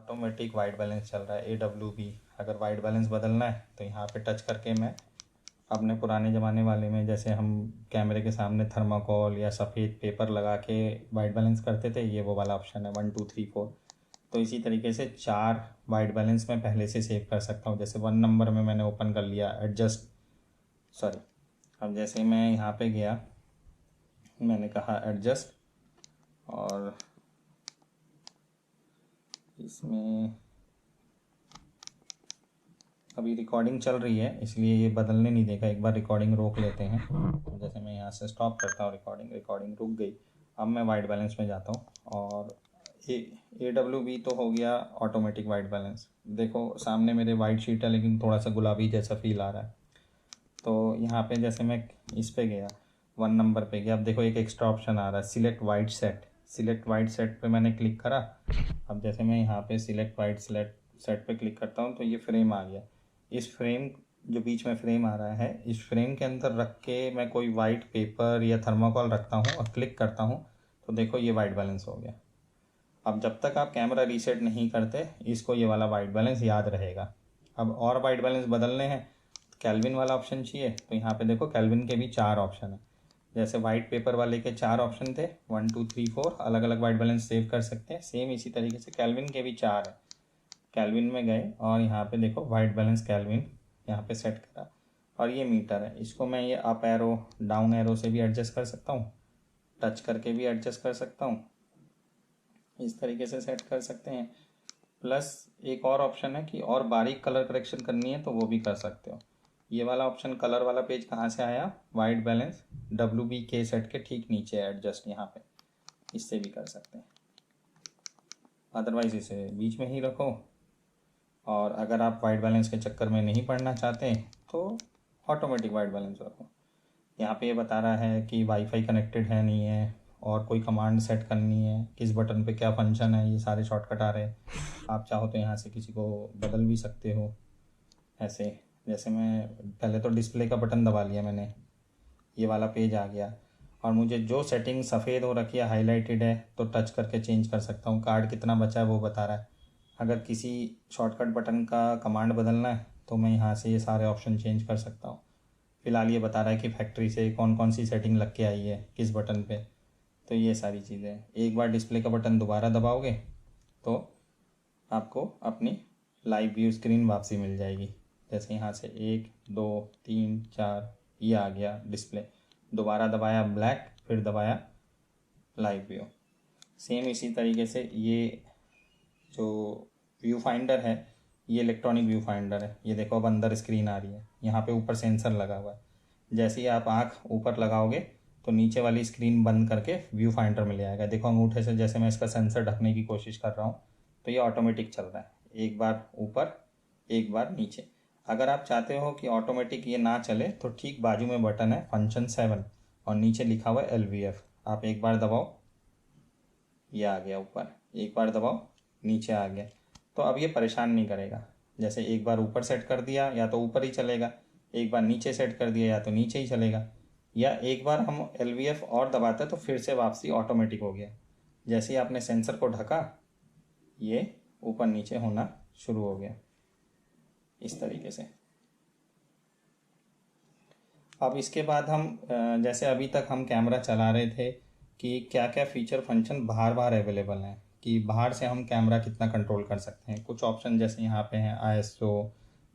Automatic white balance चल रहा है AWB। अगर वाइट बैलेंस बदलना है तो यहाँ पे टच करके मैं अपने पुराने ज़माने वाले में जैसे हम कैमरे के सामने थर्माकोल या सफ़ेद पेपर लगा के वाइट बैलेंस करते थे, ये वो वाला ऑप्शन है 1 2 3 4। तो इसी तरीके से 4 वाइट बैलेंस मैं पहले से सेव कर सकता हूँ। जैसे 1 नंबर में मैंने ओपन कर लिया अब जैसे मैं यहाँ पे गया, मैंने कहा एडजस्ट, और इसमें अभी रिकॉर्डिंग चल रही है इसलिए ये बदलने नहीं देगा। एक बार रिकॉर्डिंग रोक लेते हैं। तो जैसे मैं यहाँ से स्टॉप करता हूँ, रिकॉर्डिंग रुक गई। अब मैं वाइट बैलेंस में जाता हूँ और AWB तो हो गया ऑटोमेटिक वाइट बैलेंस। देखो सामने मेरे वाइट शीट है लेकिन थोड़ा सा गुलाबी जैसा फील आ रहा है। तो यहाँ पे जैसे मैं इस पे गया, 1 नंबर पे गया, अब देखो एक एक्स्ट्रा ऑप्शन आ रहा है सिलेक्ट वाइट सेट पे मैंने क्लिक करा। अब जैसे मैं यहाँ पे सिलेक्ट वाइट सेट पे क्लिक करता हूँ तो ये फ्रेम आ गया। इस फ्रेम जो बीच में फ्रेम आ रहा है, इस फ्रेम के अंदर रख के मैं कोई वाइट पेपर या थर्माकोल रखता हूँ और क्लिक करता हूँ तो देखो ये वाइट बैलेंस हो गया। अब जब तक आप कैमरा रीसेट नहीं करते इसको ये वाला वाइट बैलेंस याद रहेगा। अब और वाइट बैलेंस बदलने हैं, कैल्विन वाला ऑप्शन चाहिए तो यहाँ पे देखो कैल्विन के भी 4 ऑप्शन है। जैसे वाइट पेपर वाले के 4 ऑप्शन थे 1 2 3 4, अलग अलग वाइट बैलेंस सेव कर सकते हैं। सेम इसी तरीके से कैल्विन के भी 4 है। कैल्विन में गए और यहाँ पे देखो वाइट बैलेंस कैल्विन यहाँ पे सेट करा, और ये मीटर है, इसको मैं ये अप एरो डाउन एरो से भी एडजस्ट कर सकता हूँ, टच करके भी एडजस्ट कर सकता हूँ, इस तरीके से सेट कर सकते हैं। प्लस एक और ऑप्शन है कि और बारीक कलर करेक्शन करनी है तो वो भी कर सकते हो। ये वाला ऑप्शन कलर वाला पेज कहाँ से आया, वाइट बैलेंस WBK सेट के ठीक नीचे है एडजस्ट, यहाँ पे इससे भी कर सकते हैं। अदरवाइज इसे बीच में ही रखो। और अगर आप वाइट बैलेंस के चक्कर में नहीं पढ़ना चाहते तो ऑटोमेटिक वाइट बैलेंस रखो। यहाँ पे ये बता रहा है कि वाईफाई कनेक्टेड है नहीं है, और कोई कमांड सेट करनी है, किस बटन पे क्या फंक्शन है, ये सारे शॉर्टकट आ रहे हैं। आप चाहो तो यहाँ से किसी को बदल भी सकते हो ऐसे। जैसे मैं पहले तो डिस्प्ले का बटन दबा लिया मैंने, ये वाला पेज आ गया, और मुझे जो सेटिंग सफ़ेद हो रखी है हाईलाइटेड है तो टच करके चेंज कर सकता हूँ। कार्ड कितना बचा है वो बता रहा है। अगर किसी शॉर्टकट बटन का कमांड बदलना है तो मैं यहाँ से ये सारे ऑप्शन चेंज कर सकता हूँ। फ़िलहाल ये बता रहा है कि फैक्ट्री से कौन कौन सी सेटिंग लग के आई है किस बटन पे। तो ये सारी चीज़ें, एक बार डिस्प्ले का बटन दोबारा दबाओगे तो आपको अपनी लाइव व्यू स्क्रीन वापसी मिल जाएगी। जैसे यहाँ से 1 2 3 4 ये आ गया डिस्प्ले, दोबारा दबाया ब्लैक, फिर दबाया लाइव व्यू। सेम इसी तरीके से ये जो व्यू फाइंडर है, ये इलेक्ट्रॉनिक व्यू फाइंडर है। ये देखो अब अंदर स्क्रीन आ रही है, यहाँ पे ऊपर सेंसर लगा हुआ है। जैसे ही आप आँख ऊपर लगाओगे तो नीचे वाली स्क्रीन बंद करके व्यू फाइंडर में ले आएगा। देखो अंगूठे से जैसे मैं इसका सेंसर ढकने की कोशिश कर रहा हूँ तो ये ऑटोमेटिक चल रहा है, एक बार ऊपर एक बार नीचे। अगर आप चाहते हो कि ऑटोमेटिक ये ना चले तो ठीक बाजू में बटन है फंक्शन 7 और नीचे लिखा हुआ है LVF। आप एक बार दबाओ ये आ गया ऊपर, एक बार दबाओ नीचे आ गया। तो अब ये परेशान नहीं करेगा। जैसे एक बार ऊपर सेट कर दिया या तो ऊपर ही चलेगा, एक बार नीचे सेट कर दिया या तो नीचे ही चलेगा, या एक बार हम LVF और दबाते तो फिर से वापसी ऑटोमेटिक हो गया। जैसे ही आपने सेंसर को ढका ये ऊपर नीचे होना शुरू हो गया इस तरीके से। अब इसके बाद हम जैसे अभी तक हम कैमरा चला रहे थे कि क्या क्या फ़ीचर फंक्शन बाहर अवेलेबल हैं, कि बाहर से हम कैमरा कितना कंट्रोल कर सकते हैं। कुछ ऑप्शन जैसे यहाँ पे हैं ISO,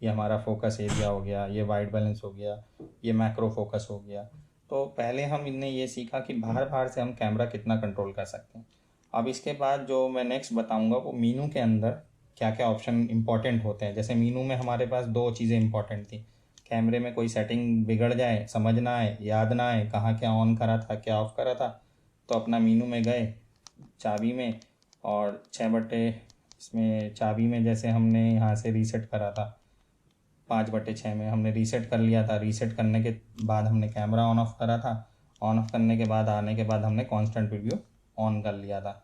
ये हमारा फोकस एरिया हो गया, ये वाइट बैलेंस हो गया, ये मैक्रो फोकस हो गया। तो पहले हम इनने ये सीखा कि बाहर से हम कैमरा कितना कंट्रोल कर सकते हैं। अब इसके बाद जो मैं नेक्स्ट बताऊँगा वो मीनू के अंदर क्या क्या ऑप्शन इंपॉर्टेंट होते हैं। जैसे मीनू में हमारे पास 2 चीज़ें इंपॉर्टेंट थी, कैमरे में कोई सेटिंग बिगड़ जाए, समझ ना आए, याद ना आए कहाँ क्या ऑन करा था क्या ऑफ करा था, तो अपना मीनू में गए चाबी में, और 6 बटे इसमें चाबी में जैसे हमने यहाँ से रीसेट करा था 5/6 में हमने रीसेट कर लिया था। रीसेट करने के बाद हमने कैमरा ऑन ऑफ करा था, ऑन ऑफ करने के बाद आने के बाद हमने कांस्टेंट प्रीव्यू ऑन कर लिया था।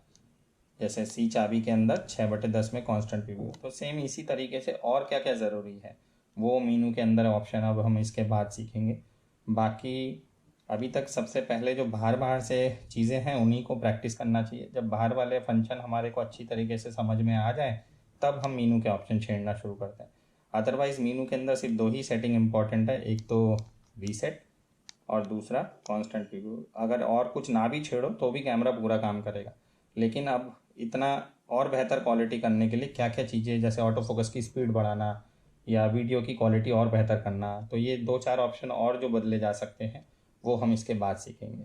जैसे C चाबी के अंदर 6/10 में कांस्टेंट प्रीव्यू। तो सेम इसी तरीके से और क्या क्या ज़रूरी है वो मीनू के अंदर ऑप्शन अब हम इसके बाद सीखेंगे। बाकी अभी तक सबसे पहले जो बाहर से चीज़ें हैं उन्हीं को प्रैक्टिस करना चाहिए। जब बाहर वाले फंक्शन हमारे को अच्छी तरीके से समझ में आ जाए तब हम मीनू के ऑप्शन छेड़ना शुरू करते हैं। अदरवाइज़ मीनू के अंदर सिर्फ 2 ही सेटिंग इंपॉर्टेंट है, एक तो रीसेट और दूसरा कांस्टेंट प्रीव्यू। अगर और कुछ ना भी छेड़ो तो भी कैमरा पूरा काम करेगा। लेकिन अब इतना और बेहतर क्वालिटी करने के लिए क्या क्या चीज़ें, जैसे ऑटो फोकस की स्पीड बढ़ाना या वीडियो की क्वालिटी और बेहतर करना, तो ये 2-4 ऑप्शन और जो बदले जा सकते हैं वो हम इसके बाद सीखेंगे।